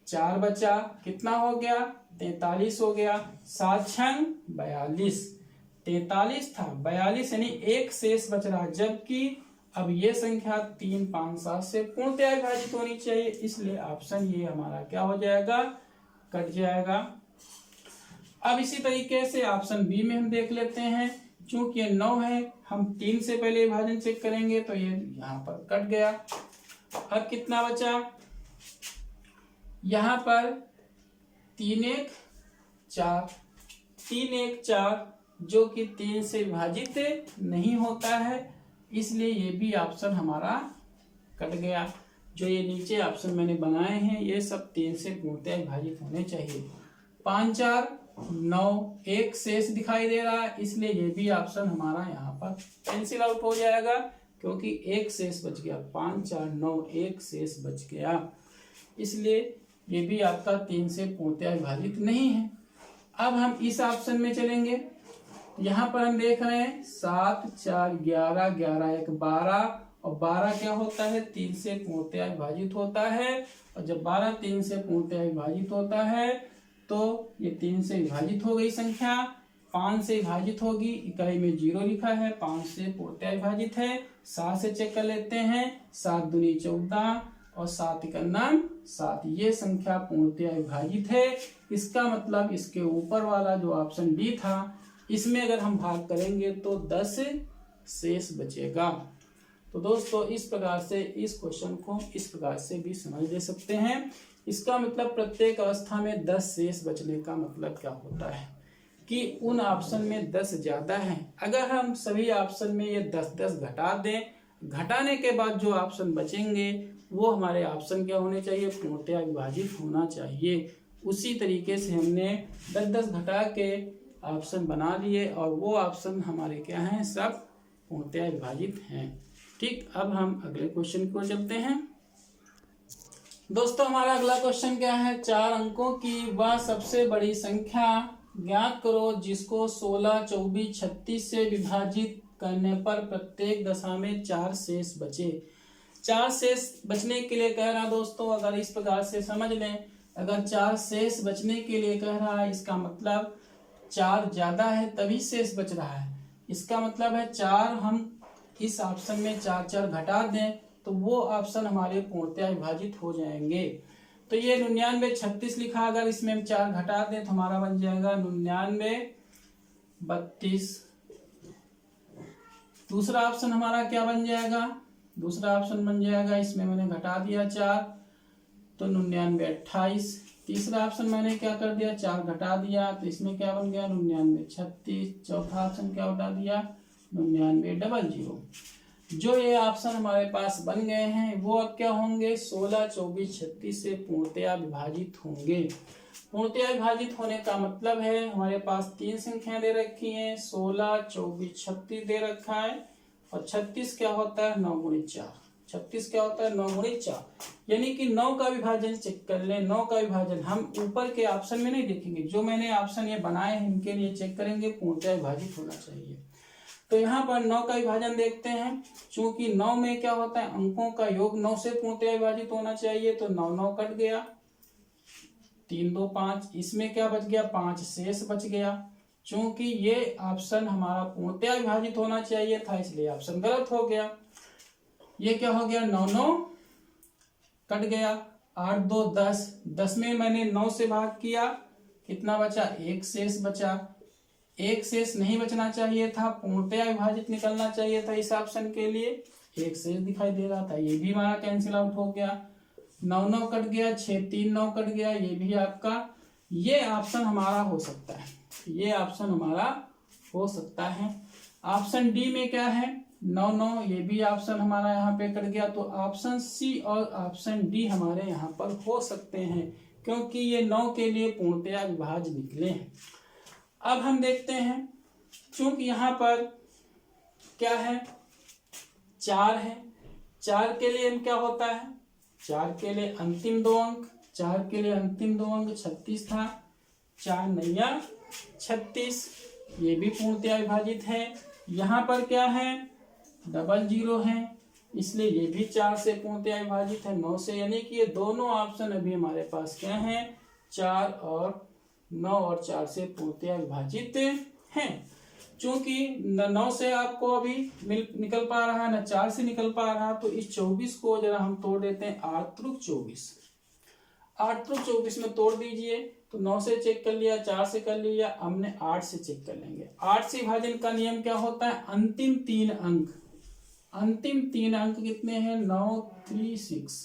4 बचा, कितना हो गया, 43 हो गया। 7 छंग 42, 43 था 42, यानी एक शेष बच रहा, जबकि अब ये संख्या 3, 5, 7 से पूर्णतया विभाजित होनी चाहिए, इसलिए ऑप्शन ये हमारा क्या हो जाएगा, कट जाएगा। अब इसी तरीके से ऑप्शन बी में हम देख लेते हैं। चूंकि ये 9 है, हम 3 से पहले विभाजन चेक करेंगे तो ये यहाँ पर कट गया। अब कितना बचा, यहाँ पर 3, 1, 4, 3, 1, 4 जो कि 3 से विभाजित नहीं होता है, इसलिए ये भी ऑप्शन हमारा कट गया। जो ये नीचे ऑप्शन मैंने बनाए हैं ये सब 3 से पूर्णतया विभाजित होने चाहिए। 5, 4, 9 एक शेष दिखाई दे रहा है, इसलिए ये भी ऑप्शन हमारा यहाँ पर कैंसिल आउट हो जाएगा। क्योंकि एक शेष बच गया, 5 4 9, एक शेष बच गया, इसलिए ये भी आपका 3 से पूर्णतया विभाजित नहीं है। अब हम इस ऑप्शन में चलेंगे, यहाँ पर हम देख रहे हैं 7 4 11, 11 1 12, और 12 क्या होता है, 3 से पूर्णतया विभाजित होता है, और जब 12 3 से पूर्णतया विभाजित होता है तो ये 3 से विभाजित हो गई संख्या, 5 से विभाजित होगी, इकाई में 0 लिखा है, 5 से पूर्णतया विभाजित है। 7 से चेक कर लेते हैं, 7 दूनी 14 और 7 इकन्ना 7, ये संख्या पूर्णतया विभाजित है। इसका मतलब इसके ऊपर वाला जो ऑप्शन डी था, इसमें अगर हम भाग करेंगे तो 10 शेष बचेगा। तो दोस्तों इस प्रकार से इस क्वेश्चन को इस प्रकार से भी समझ ले सकते हैं। इसका मतलब प्रत्येक अवस्था में 10 शेष बचने का मतलब क्या होता है कि उन ऑप्शन में 10 ज्यादा है। अगर हम सभी ऑप्शन में ये 10 घटा दें, घटाने के बाद जो ऑप्शन बचेंगे वो हमारे ऑप्शन क्या होने चाहिए, पूर्णतया विभाजित होना चाहिए। उसी तरीके से हमने 10 घटा के ऑप्शन बना लिए और वो ऑप्शन हमारे क्या हैं, सब पूर्णतया विभाजित हैं। ठीक, अब हम अगले क्वेश्चन को चलते हैं। दोस्तों हमारा अगला क्वेश्चन क्या है, 4 अंकों की वह सबसे बड़ी संख्या ज्ञात करो जिसको 16 24 36 से विभाजित करने पर प्रत्येक दशा में 4 शेष बचे। 4 शेष बचने के लिए कह रहा दोस्तों, अगर इस प्रकार से समझ लें, अगर 4 शेष बचने के लिए कह रहा है, इसका मतलब 4 ज्यादा है तभी शेष बच रहा है। इसका मतलब है 4 हम इस ऑप्शन में 4 4 घटा दें तो वो ऑप्शन हमारे पूर्णतया विभाजित हो जाएंगे। तो ये 99 36 लिखा, अगर इसमें हम 4 घटा दें तो हमारा बन जाएगा 99 32। दूसरा ऑप्शन हमारा क्या बन जाएगा, दूसरा ऑप्शन बन जाएगा, इसमें मैंने घटा दिया 4 तो 99 28। तीसरा ऑप्शन मैंने क्या कर दिया, 4 घटा दिया तो इसमें क्या बन गया 99 36। चौथा ऑप्शन क्या बता दिया 99 00। जो ये ऑप्शन हमारे पास बन गए हैं वो अब क्या होंगे, 16 24 36 से पूर्णतया विभाजित होंगे। पूर्णतया विभाजित होने का मतलब है हमारे पास 3 संख्याएं दे रखी हैं, 16 24 36 दे रखा है, और 36 क्या होता है 9 गुणित 4। 36 क्या होता है 9 गुणित 4, यानी कि 9 का विभाजन चेक कर लें। 9 का विभाजन हम ऊपर के ऑप्शन में नहीं देखेंगे, जो मैंने ऑप्शन ये बनाए हैं इनके लिए चेक करेंगे, पूर्णतया विभाजित होना चाहिए। तो यहाँ पर 9 का विभाजन देखते हैं, चूंकि 9 में क्या होता है अंकों का योग 9 से पूर्णतया विभाजित होना चाहिए, तो 9 9 कट गया, 3 2 5, इसमें क्या बच गया 5 शेष बच गया। चूंकि ये ऑप्शन हमारा पूर्णतया विभाजित होना चाहिए था इसलिए ऑप्शन गलत हो गया। ये क्या हो गया 9 9 कट गया, 8 2 10, 10 में मैंने 9 से भाग किया, कितना बचा 1 शेष बचा। 1 शेष नहीं बचना चाहिए था, पूर्णतया विभाजित निकलना चाहिए था इस ऑप्शन के लिए, 1 शेष दिखाई दे रहा था, ये भी हमारा कैंसिल आउट हो गया। 9 9 कट गया, 6 3 9 कट गया, ये भी आपका, ये ऑप्शन हमारा हो सकता है, ये ऑप्शन हमारा हो सकता है। ऑप्शन डी में क्या है 9 9, ये भी ऑप्शन हमारा यहाँ पे कट गया, तो ऑप्शन सी और ऑप्शन डी हमारे यहाँ पर हो सकते हैं, क्योंकि ये 9 के लिए पूर्णतया विभाज्य निकले हैं। अब हम देखते हैं, चूंकि यहाँ पर क्या है 4 है, 4 के लिए क्या होता है, 4 के लिए अंतिम 2 अंक, 4 के लिए अंतिम 2 अंक 36 था, 4 नैया 36, ये भी पूर्णतया विभाजित है। यहाँ पर क्या है 00 है, इसलिए ये भी 4 से पूर्णतया विभाजित है 9 से, यानी कि ये दोनों ऑप्शन अभी हमारे पास क्या हैं 4 और 9 और 4 से पूर्णतया विभाजित हैं। चूंकि 9 से आपको अभी निकल पा रहा है, न 4 से निकल पा रहा, तो इस 24 को जरा हम तोड़ देते हैं, 8 त्रुक 24, 8 त्रुक 24 में तोड़ दीजिए, तो 9 से चेक कर लिया, 4 से कर लिया, हमने 8 से चेक कर लेंगे। 8 से विभाजन का नियम क्या होता है, अंतिम 3 अंक, अंतिम 3 अंक कितने हैं 9 3 6,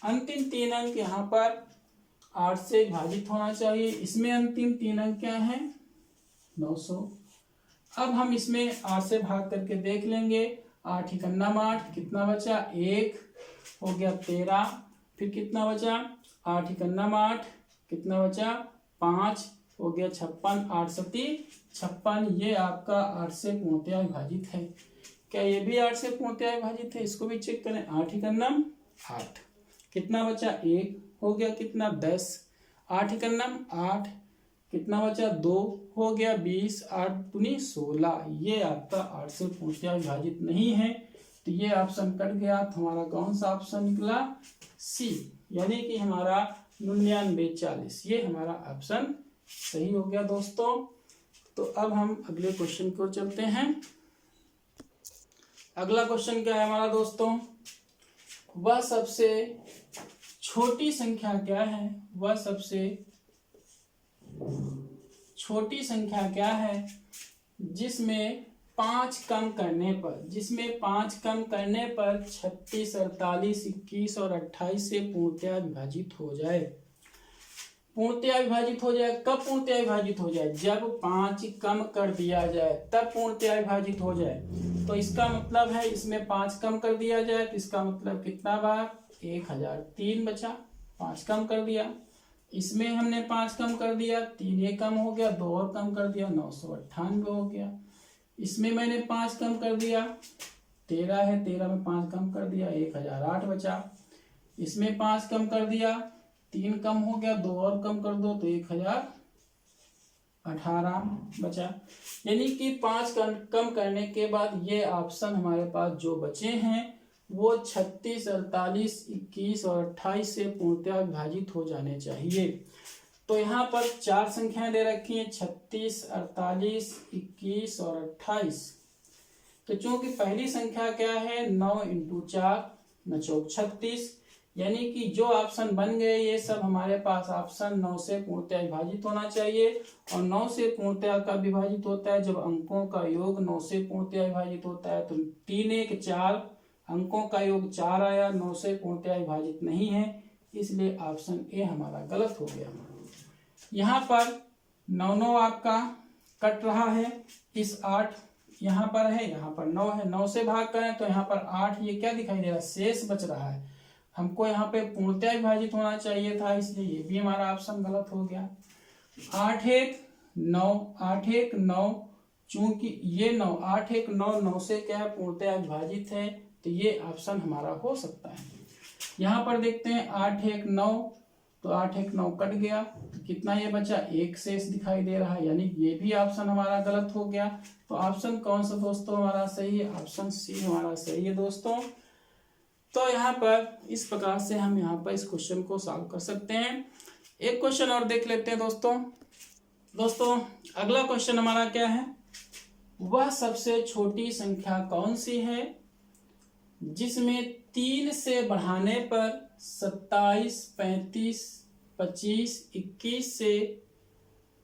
अंतिम 3 अंक यहाँ पर 8 से विभाजित होना चाहिए, इसमें अंतिम 3 अंक क्या है 900। अब हम इसमें 8 से भाग करके देख लेंगे, 8 इकन्ना 8, कितना बचा 1 हो गया 13, फिर कितना बचा 8 इकन्ना 8, कितना बचा 5 हो गया 56, 8 सती 56, ये आपका 8 से पूर्णतया विभाजित है। क्या ये भी 8 से पूर्णतया विभाजित है? इसको भी चेक करें। 8 ही का नाम 8, कितना बचा? 1 हो गया, कितना? 10। 8 ही का नाम 8, कितना बचा? 2 हो गया, 20। 8 दूनी 16। ये आपका 8 से पूर्णतया विभाजित नहीं है, तो ये ऑप्शन कट गया। तो हमारा कौन सा ऑप्शन निकला? सी, यानी कि हमारा 99 40, ये हमारा ऑप्शन सही हो गया दोस्तों। तो अब हम अगले क्वेश्चन की ओर चलते हैं। अगला क्वेश्चन क्या है हमारा दोस्तों? वह सबसे छोटी संख्या क्या है? वह सबसे छोटी संख्या क्या है जिसमें 5 कम करने पर 36, 48, 21 और 28 से पूर्णतया विभाजित हो जाए। पूर्णतया विभाजित हो जाए, कब पूर्णतया विभाजित हो जाए? जब 5 कम कर दिया जाए तब पूर्णतया विभाजित हो जाए। तो इसका मतलब है इसमें 5 कम कर दिया जाए, तो इसका मतलब कितना बार? 1003 बचा, 5 कम कर दिया। इसमें हमने 5 कम कर दिया, 3 ये कम हो गया, 2 और कम कर दिया, 998 हो गया। इसमें मैंने 5 कम कर दिया, 13 है, 13 में 5 कम कर दिया, 1008 बचा। इसमें 5 कम कर दिया, 3 कम हो गया, 2 और कम कर दो तो 1018 बचा। यानी कि 5 कम करने के बाद ये ऑप्शन हमारे पास जो बचे हैं वो 36, 48, 21 और 28 से पूर्णतया विभाजित हो जाने चाहिए। तो यहाँ पर 4 संख्याएं दे रखी हैं, 36, 48, 21 और 28। तो चूंकि पहली संख्या क्या है? 9 × 4 9 चौक 36, यानी कि जो ऑप्शन बन गए ये सब हमारे पास ऑप्शन 9 से पूर्णतया विभाजित होना चाहिए। और 9 से पूर्णतया कब विभाजित होता है? जब अंकों का योग 9 से पूर्णतया विभाजित होता है। तो 3 1 4, अंकों का योग 4 आया, 9 से पूर्णतया विभाजित नहीं है, इसलिए ऑप्शन ए हमारा गलत हो गया। यहाँ पर 9 9 आपका कट रहा है, इस 8 यहाँ पर है, यहाँ पर 9 है, 9 से भाग करें तो यहाँ पर 8, ये क्या दिखाई दे रहा है? शेष बच रहा है। हमको यहाँ पे पूर्णतया विभाजित होना चाहिए था, इसलिए ये भी हमारा ऑप्शन गलत हो गया। 8 1 9, 8 1 9, चूंकि ये 9 8 1 9 9 से क्या है? पूर्णतया विभाजित है, तो ये ऑप्शन हमारा हो सकता है। यहाँ पर देखते हैं 8 1 9, तो 8 1 9 कट गया, तो कितना ये बचा? 1 शेष दिखाई दे रहा है, यानी ये भी ऑप्शन हमारा गलत हो गया। तो ऑप्शन कौन सा दोस्तों हमारा सही है? ऑप्शन सी हमारा सही है दोस्तों। तो यहाँ पर इस प्रकार से हम यहाँ पर इस क्वेश्चन को सॉल्व कर सकते हैं। एक क्वेश्चन और देख लेते हैं दोस्तों अगला क्वेश्चन हमारा क्या है? वह सबसे छोटी संख्या कौन सी है जिसमें 3 से बढ़ाने पर 27, 35, 25, 21 से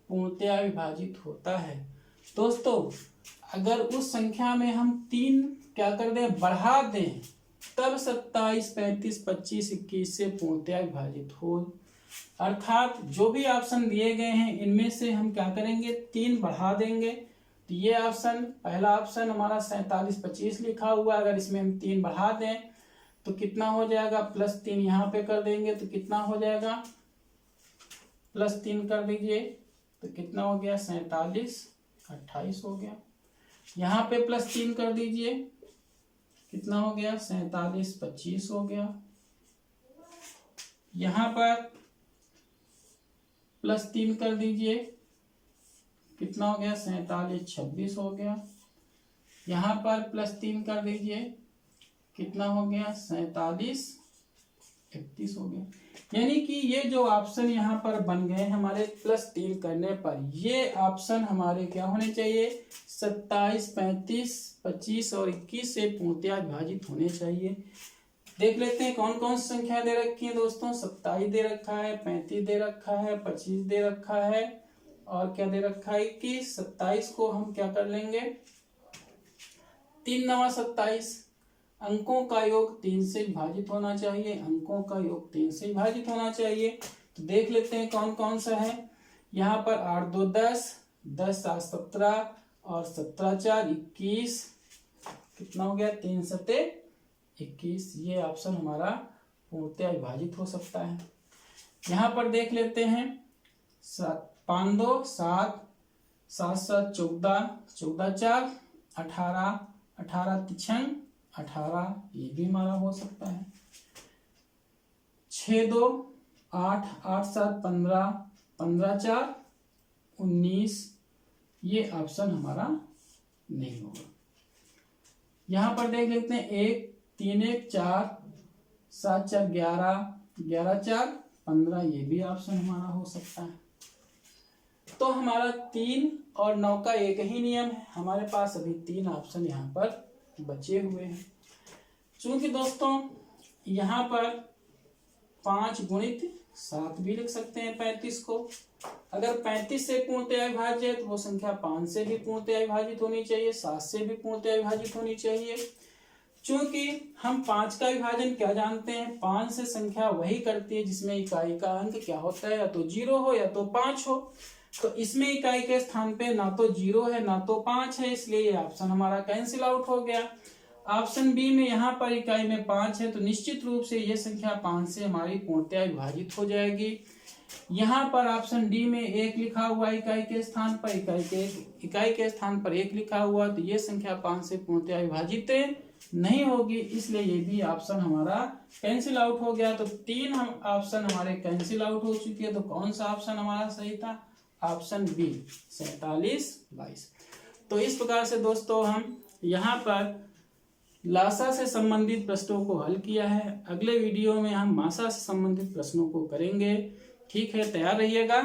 पूर्णतया विभाजित होता है। दोस्तों अगर उस संख्या में हम 3 क्या कर दें? बढ़ा दें, तब 27, 35, 25, 21 से पूर्णतया विभाजित हो। अर्थात जो भी ऑप्शन दिए गए हैं इनमें से हम क्या करेंगे? 3 बढ़ा देंगे। तो ये ऑप्शन, पहला ऑप्शन हमारा 47, 25 लिखा हुआ, अगर इसमें हम 3 बढ़ा दें तो कितना हो जाएगा? +3 यहाँ पे कर देंगे तो कितना हो जाएगा? +3 कर दीजिए तो कितना हो गया? 47, 28 हो गया। यहाँ पे +3 कर दीजिए, कितना हो गया? 47, 25 हो गया। यहाँ पर +3 कर दीजिए, कितना हो गया? 47, 26 हो गया। यहाँ पर +3 कर दीजिए, कितना हो गया? 47, 31 हो गया। यानी कि ये जो ऑप्शन यहाँ पर बन गए हमारे +3 करने पर, ये ऑप्शन हमारे क्या होने चाहिए? 27, 35, 25 और 21 से पूर्णतया विभाजित होने चाहिए। देख लेते हैं कौन कौन सी संख्या दे रखी है दोस्तों। 27 दे रखा है, 35 दे रखा है, 25 दे रखा है, और क्या दे रखा है? 21। 27 को हम क्या कर लेंगे? 3 9 27, अंकों का योग 3 से विभाजित होना चाहिए, अंकों का योग 3 से विभाजित होना चाहिए। तो देख लेते हैं कौन कौन सा है। यहाँ पर 8 2 10, 10 7 17 और 17 4 21, कितना हो गया? 3 7 21। ये ऑप्शन हमारा पूर्णतया विभाजित हो सकता है। यहाँ पर देख लेते हैं 5 2 7, 7 7 14, 14 4 18, 18 तिछंग 18, ये भी हमारा हो सकता है। 6 2 8, 8 7 15, 15 4 19, ये ऑप्शन हमारा नहीं होगा। यहां पर देख लेते हैं 1 3 1 4, 7 4 11, 11 4 15, ये भी ऑप्शन हमारा हो सकता है। तो हमारा 3 और 9 का एक ही नियम है, हमारे पास अभी 3 ऑप्शन यहाँ पर बचे हुए हैं। चूंकि दोस्तों यहाँ पर 5 गुणित 7 भी लिख सकते हैं 35 को। अगर 35 से पूर्णतया विभाज्य है तो वो संख्या 5 से भी पूर्णतया विभाजित होनी चाहिए, 7 से भी पूर्णतया विभाजित होनी चाहिए। चूंकि हम 5 का विभाजन क्या जानते हैं, 5 से संख्या वही करती है जिसमें इकाई का अंक क्या होता है, या तो 0 हो या तो 5 हो। तो इसमें इकाई के स्थान पे ना तो 0 है ना तो 5 है, इसलिए ये ऑप्शन हमारा कैंसिल आउट हो गया। ऑप्शन बी में यहाँ पर इकाई में 5 है, तो निश्चित रूप से ये संख्या 5 से हमारी पूर्णतया विभाजित हो जाएगी। यहाँ पर ऑप्शन डी में 1 लिखा हुआ इकाई के स्थान पर, इकाई के स्थान पर 1 लिखा हुआ, तो ये संख्या 5 से पूर्णतया विभाजित नहीं होगी, इसलिए ये भी ऑप्शन हमारा कैंसिल आउट हो गया। तो 3 हम ऑप्शन हमारे कैंसिल आउट हो चुके हैं। तो कौन सा ऑप्शन हमारा सही था, ऑप्शन बी 47 22। तो इस प्रकार से दोस्तों हम यहाँ पर लासा से संबंधित प्रश्नों को हल किया है। अगले वीडियो में हम मासा से संबंधित प्रश्नों को करेंगे। ठीक है, तैयार रहिएगा।